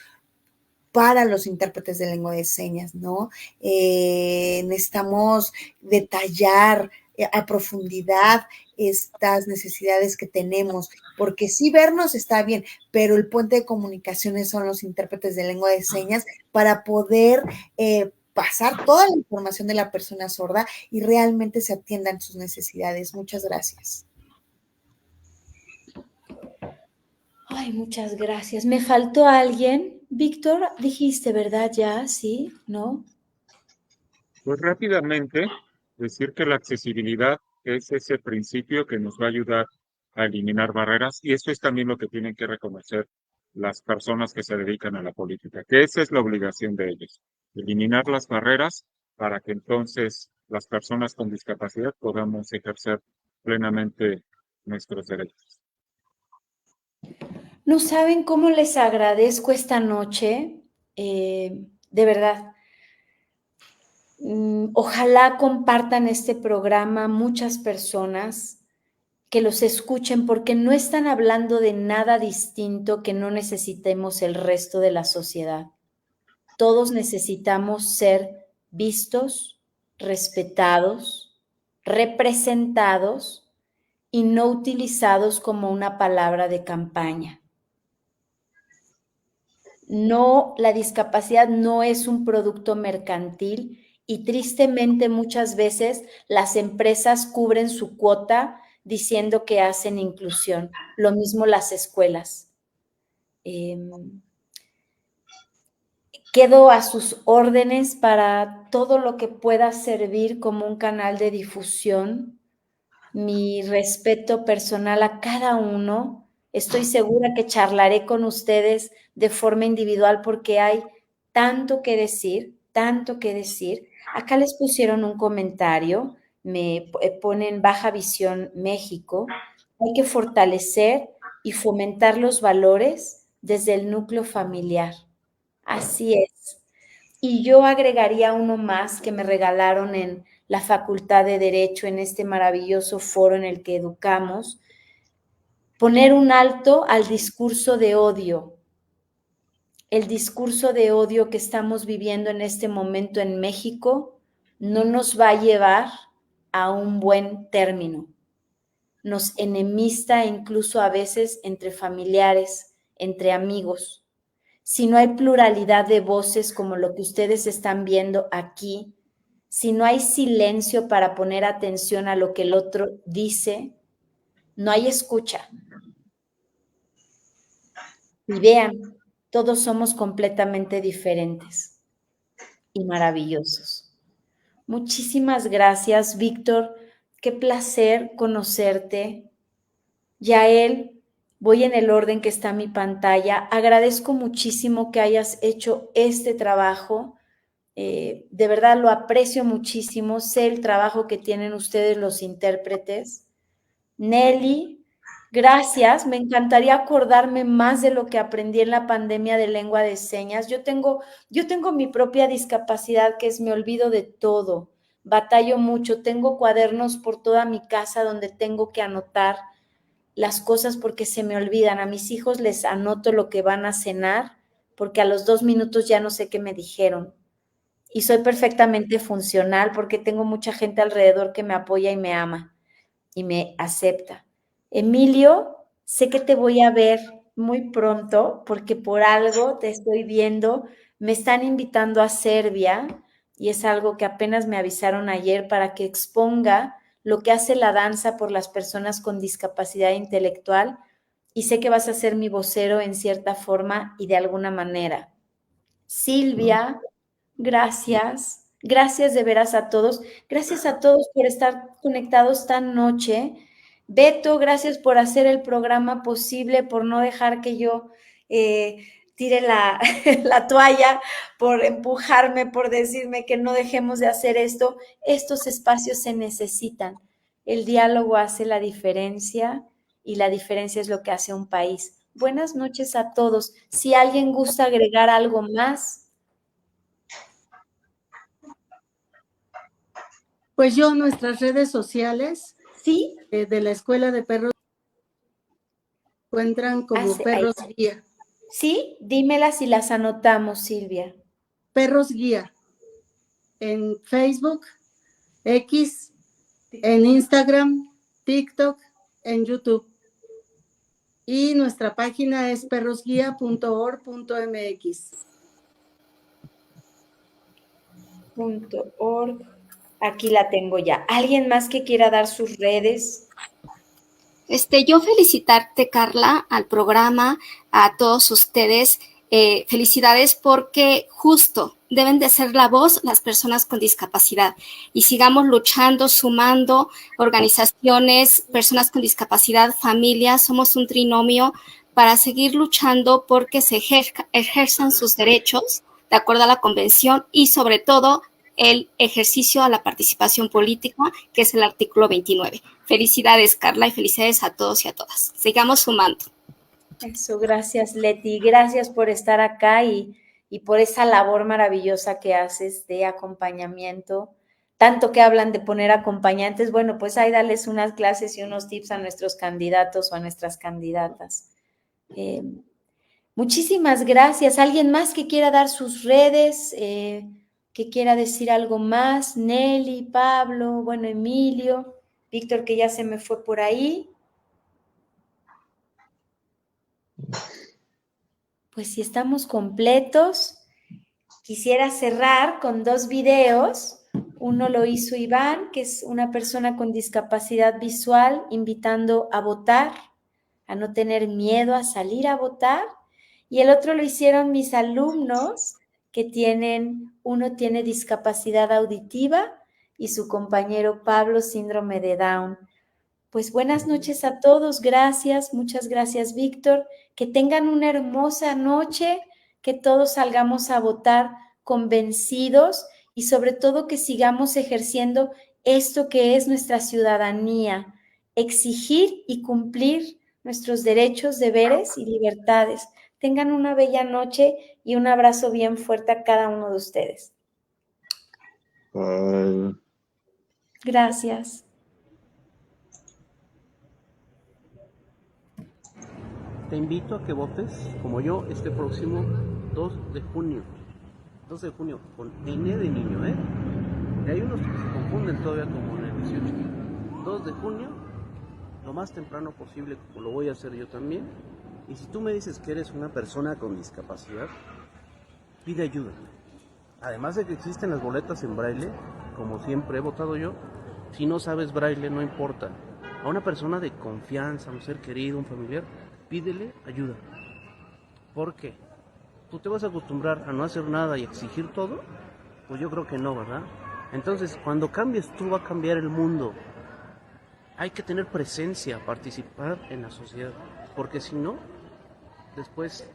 para los intérpretes de lengua de señas, ¿no? Necesitamos detallar a profundidad estas necesidades que tenemos, porque sí vernos está bien, pero el puente de comunicaciones son los intérpretes de lengua de señas para poder pasar toda la información de la persona sorda y realmente se atiendan sus necesidades. Muchas gracias. Ay, muchas gracias. ¿Me faltó alguien? Víctor, dijiste, ¿verdad? Ya, sí, ¿no? Pues rápidamente decir que la accesibilidad es ese principio que nos va a ayudar a eliminar barreras y eso es también lo que tienen que reconocer las personas que se dedican a la política, que esa es la obligación de ellos, eliminar las barreras para que entonces las personas con discapacidad podamos ejercer plenamente nuestros derechos. No saben cómo les agradezco esta noche, de verdad. Ojalá compartan este programa muchas personas que los escuchen porque no están hablando de nada distinto que no necesitemos el resto de la sociedad. Todos necesitamos ser vistos, respetados, representados y no utilizados como una palabra de campaña. No, la discapacidad no es un producto mercantil y tristemente muchas veces las empresas cubren su cuota diciendo que hacen inclusión. Lo mismo las escuelas. Quedo a sus órdenes para todo lo que pueda servir como un canal de difusión. Mi respeto personal a cada uno. Estoy segura que charlaré con ustedes de forma individual porque hay tanto que decir, tanto que decir. Acá les pusieron un comentario, me ponen Baja Visión México. Hay que fortalecer y fomentar los valores desde el núcleo familiar. Así es. Y yo agregaría uno más que me regalaron en la Facultad de Derecho, en este maravilloso foro en el que educamos, poner un alto al discurso de odio. El discurso de odio que estamos viviendo en este momento en México no nos va a llevar a un buen término. Nos enemista incluso a veces entre familiares, entre amigos. Si no hay pluralidad de voces como lo que ustedes están viendo aquí, si no hay silencio para poner atención a lo que el otro dice, no hay escucha. Y vean, todos somos completamente diferentes y maravillosos. Muchísimas gracias, Víctor. Qué placer conocerte. Yael, voy en el orden que está mi pantalla. Agradezco muchísimo que hayas hecho este trabajo. De verdad lo aprecio muchísimo. Sé el trabajo que tienen ustedes los intérpretes. Nelly, gracias. Me encantaría acordarme más de lo que aprendí en la pandemia de lengua de señas. Yo tengo mi propia discapacidad, que es me olvido de todo. Batallo mucho. Tengo cuadernos por toda mi casa donde tengo que anotar las cosas porque se me olvidan. A mis hijos les anoto lo que van a cenar porque a los 2 minutos ya no sé qué me dijeron. Y soy perfectamente funcional porque tengo mucha gente alrededor que me apoya y me ama y me acepta. Emilio, sé que te voy a ver muy pronto porque por algo te estoy viendo. Me están invitando a Serbia y es algo que apenas me avisaron ayer para que exponga lo que hace la danza por las personas con discapacidad intelectual y sé que vas a ser mi vocero en cierta forma y de alguna manera. Silvia, gracias. Gracias de veras a todos. Gracias a todos por estar conectados esta noche. Beto, gracias por hacer el programa posible, por no dejar que yo tire la toalla, por empujarme, por decirme que no dejemos de hacer esto. Estos espacios se necesitan. El diálogo hace la diferencia y la diferencia es lo que hace un país. Buenas noches a todos. Si alguien gusta agregar algo más. Pues yo, nuestras redes sociales ¿Sí? de la Escuela de Perros encuentran como Perros Guía. Sí, dímelas y las anotamos, Silvia. Perros Guía. En Facebook, X, en Instagram, TikTok, en YouTube. Y nuestra página es perrosguía.org.mx. .org. Aquí la tengo ya. ¿Alguien más que quiera dar sus redes? Yo felicitarte, Carla, al programa, a todos ustedes. Felicidades porque justo deben de ser la voz las personas con discapacidad y sigamos luchando, sumando organizaciones, personas con discapacidad, familias, somos un trinomio para seguir luchando porque se ejerzan sus derechos de acuerdo a la convención y sobre todo el ejercicio a la participación política, que es el artículo 29. Felicidades, Carla, y felicidades a todos y a todas. Sigamos sumando. Eso, gracias, Leti. Gracias por estar acá y por esa labor maravillosa que haces de acompañamiento. Tanto que hablan de poner acompañantes, bueno, pues ahí darles unas clases y unos tips a nuestros candidatos o a nuestras candidatas. Muchísimas gracias. ¿Alguien más que quiera dar sus redes? Que quiera decir algo más. Nelly, Pablo, bueno, Emilio, Víctor, que ya se me fue por ahí. Pues si estamos completos, quisiera cerrar con 2 videos. Uno lo hizo Iván, que es una persona con discapacidad visual, invitando a votar, a no tener miedo a salir a votar. Y el otro lo hicieron mis alumnos, que uno tiene discapacidad auditiva y su compañero Pablo, síndrome de Down. Pues buenas noches a todos, gracias, muchas gracias, Víctor. Que tengan una hermosa noche, que todos salgamos a votar convencidos y sobre todo que sigamos ejerciendo esto que es nuestra ciudadanía, exigir y cumplir nuestros derechos, deberes y libertades. Tengan una bella noche y un abrazo bien fuerte a cada uno de ustedes. Gracias. Te invito a que votes, como yo, este próximo 2 de junio. 2 de junio, con N de niño, ¿eh? Y hay unos que se confunden todavía como en el 18. 2 de junio, lo más temprano posible, como lo voy a hacer yo también. Y si tú me dices que eres una persona con discapacidad, pide ayuda. Además de que existen las boletas en braille, como siempre he votado yo, si no sabes braille, no importa. A una persona de confianza, un ser querido, un familiar, pídele ayuda. ¿Por qué? ¿Tú te vas a acostumbrar a no hacer nada y exigir todo? Pues yo creo que no, ¿verdad? Entonces, cuando cambies tú, va a cambiar el mundo. Hay que tener presencia, participar en la sociedad, porque si no, después,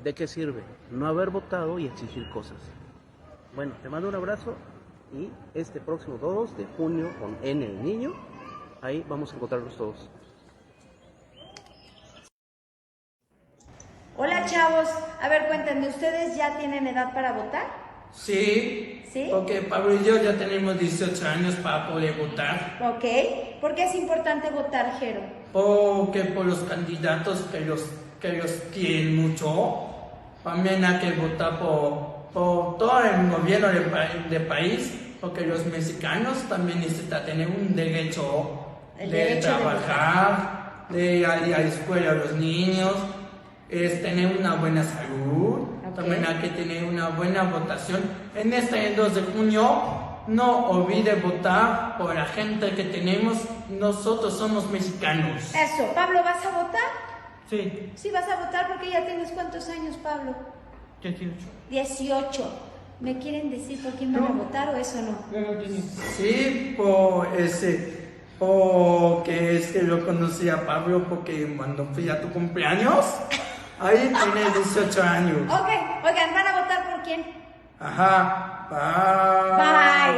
¿de qué sirve? No haber votado y exigir cosas. Bueno, te mando un abrazo y este próximo 2 de junio con N el niño, ahí vamos a encontrarnos todos. Hola, chavos. A ver, cuéntenme, ¿ustedes ya tienen edad para votar? Sí, ¿Sí? porque Pablo y yo ya tenemos 18 años para poder votar. Ok. ¿Por qué es importante votar, Jero? Porque por los candidatos que los quieren mucho, también hay que votar por todo el gobierno del país, porque los mexicanos también necesitan tener un derecho de trabajar, de ir a la escuela a los niños, es tener una buena salud, también hay que tener una buena votación. En este 2 de junio, no olvide votar por la gente que tenemos, nosotros somos mexicanos. Eso, Pablo, ¿vas a votar? Sí. Sí, vas a votar porque ya tienes ¿cuántos años, Pablo? 18. 18. ¿Me quieren decir por quién van a votar o eso no? Sí, porque lo conocí a Pablo porque cuando fui a tu cumpleaños, ahí tienes 18 años. Ok, oigan, ¿van a votar por quién? Ajá, bye. Bye.